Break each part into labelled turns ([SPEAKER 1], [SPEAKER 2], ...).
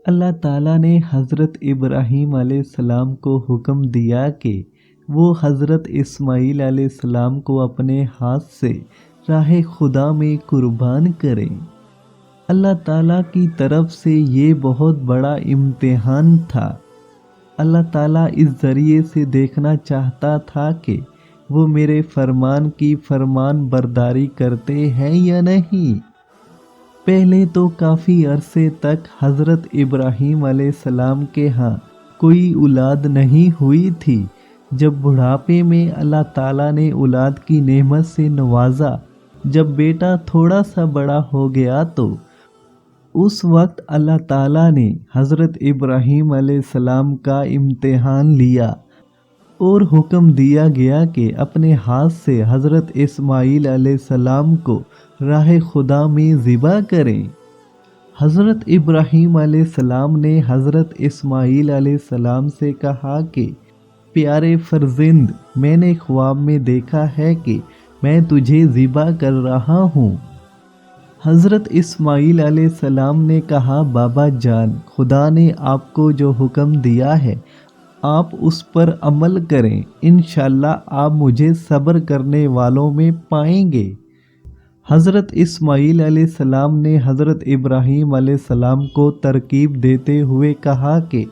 [SPEAKER 1] اللہ تعالیٰ نے حضرت ابراہیم علیہ السلام کو حکم دیا کہ وہ حضرت اسماعیل علیہ السلام کو اپنے ہاتھ سے راہ خدا میں قربان کریں۔ اللہ تعالیٰ کی طرف سے یہ بہت بڑا امتحان تھا۔ اللہ تعالیٰ اس ذریعے سے دیکھنا چاہتا تھا کہ وہ میرے فرمان کی فرمان برداری کرتے ہیں یا نہیں۔ پہلے تو کافی عرصے تک حضرت ابراہیم علیہ السلام کے ہاں کوئی اولاد نہیں ہوئی تھی۔ جب بڑھاپے میں اللہ تعالیٰ نے اولاد کی نعمت سے نوازا، جب بیٹا تھوڑا سا بڑا ہو گیا تو اس وقت اللہ تعالیٰ نے حضرت ابراہیم علیہ السلام کا امتحان لیا اور حکم دیا گیا کہ اپنے ہاتھ سے حضرت اسماعیل علیہ السلام کو راہ خدا میں ذبح کریں۔ حضرت ابراہیم علیہ السلام نے حضرت اسماعیل علیہ السلام سے کہا کہ پیارے فرزند، میں نے خواب میں دیکھا ہے کہ میں تجھے ذبح کر رہا ہوں۔ حضرت اسماعیل علیہ السلام نے کہا، بابا جان، خدا نے آپ کو جو حکم دیا ہے آپ اس پر عمل کریں، انشاءاللہ آپ مجھے صبر کرنے والوں میں پائیں گے۔ حضرت اسماعیل علیہ السلام نے حضرت ابراہیم علیہ السلام کو ترغیب دیتے ہوئے کہا کہ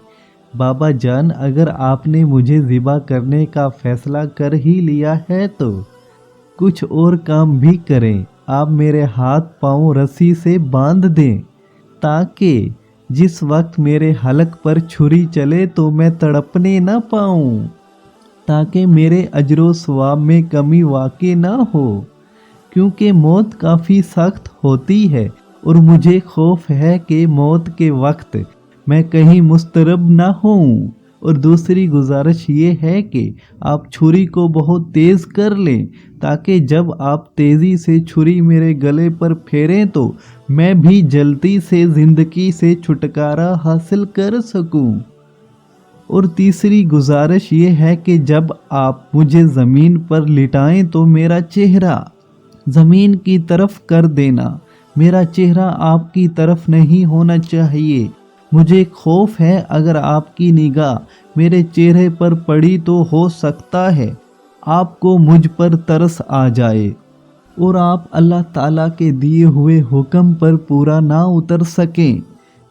[SPEAKER 1] بابا جان، اگر آپ نے مجھے ذبح کرنے کا فیصلہ کر ہی لیا ہے تو کچھ اور کام بھی کریں۔ آپ میرے ہاتھ پاؤں رسی سے باندھ دیں تاکہ جس وقت میرے حلق پر چھری چلے تو میں تڑپنے نہ پاؤں، تاکہ میرے اجر و ثواب میں کمی واقع نہ ہو، کیونکہ موت کافی سخت ہوتی ہے اور مجھے خوف ہے کہ موت کے وقت میں کہیں مضطرب نہ ہوں۔ اور دوسری گزارش یہ ہے کہ آپ چھری کو بہت تیز کر لیں تاکہ جب آپ تیزی سے چھری میرے گلے پر پھیریں تو میں بھی جلدی سے زندگی سے چھٹکارا حاصل کر سکوں۔ اور تیسری گزارش یہ ہے کہ جب آپ مجھے زمین پر لٹائیں تو میرا چہرہ زمین کی طرف کر دینا، میرا چہرہ آپ کی طرف نہیں ہونا چاہیے۔ مجھے خوف ہے اگر آپ کی نگاہ میرے چہرے پر پڑی تو ہو سکتا ہے آپ کو مجھ پر ترس آ جائے اور آپ اللہ تعالیٰ کے دیے ہوئے حکم پر پورا نہ اتر سکیں۔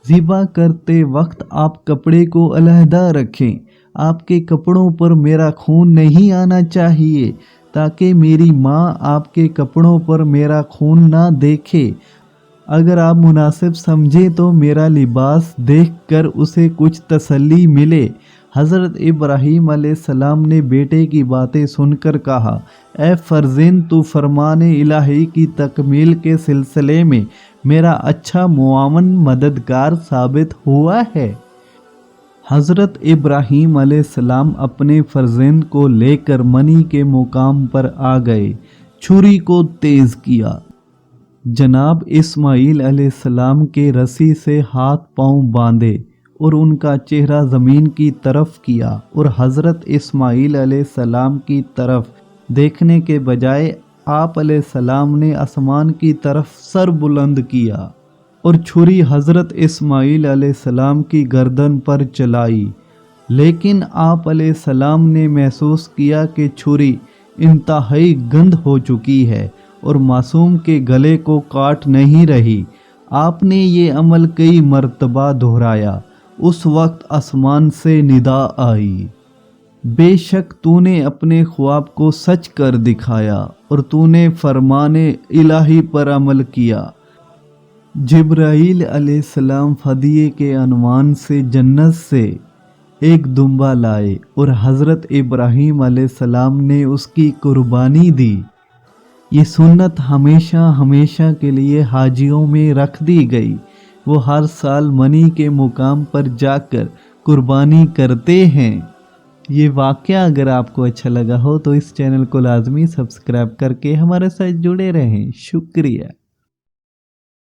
[SPEAKER 1] ذبح کرتے وقت آپ کپڑے کو علیحدہ رکھیں، آپ کے کپڑوں پر میرا خون نہیں آنا چاہیے تاکہ میری ماں آپ کے کپڑوں پر میرا خون نہ دیکھے۔ اگر آپ مناسب سمجھیں تو میرا لباس دیکھ کر اسے کچھ تسلی ملے۔ حضرت ابراہیم علیہ السلام نے بیٹے کی باتیں سن کر کہا، اے فرزند، تو فرمان الہی کی تکمیل کے سلسلے میں میرا اچھا معاون مددگار ثابت ہوا ہے۔ حضرت ابراہیم علیہ السلام اپنے فرزند کو لے کر منی کے مقام پر آ گئے، چھری کو تیز کیا، جناب اسماعیل علیہ السلام کے رسی سے ہاتھ پاؤں باندھے اور ان کا چہرہ زمین کی طرف کیا اور حضرت اسماعیل علیہ السلام کی طرف دیکھنے کے بجائے آپ علیہ السلام نے آسمان کی طرف سر بلند کیا اور چھری حضرت اسماعیل علیہ السلام کی گردن پر چلائی، لیکن آپ علیہ السلام نے محسوس کیا کہ چھری انتہائی گند ہو چکی ہے اور معصوم کے گلے کو کاٹ نہیں رہی۔ آپ نے یہ عمل کئی مرتبہ دہرایا۔ اس وقت آسمان سے ندا آئی، بے شک تو نے اپنے خواب کو سچ کر دکھایا اور تو نے فرمان الہی پر عمل کیا۔ جبرائیل علیہ السلام ہدیے کے عنوان سے جنت سے ایک دمبا لائے اور حضرت ابراہیم علیہ السلام نے اس کی قربانی دی۔ یہ سنت ہمیشہ ہمیشہ کے لیے حاجیوں میں رکھ دی گئی۔ وہ ہر سال منی کے مقام پر جا کر قربانی کرتے ہیں۔ یہ واقعہ اگر آپ کو اچھا لگا ہو تو اس چینل کو لازمی سبسکرائب کر کے ہمارے ساتھ جڑے رہیں۔ شکریہ۔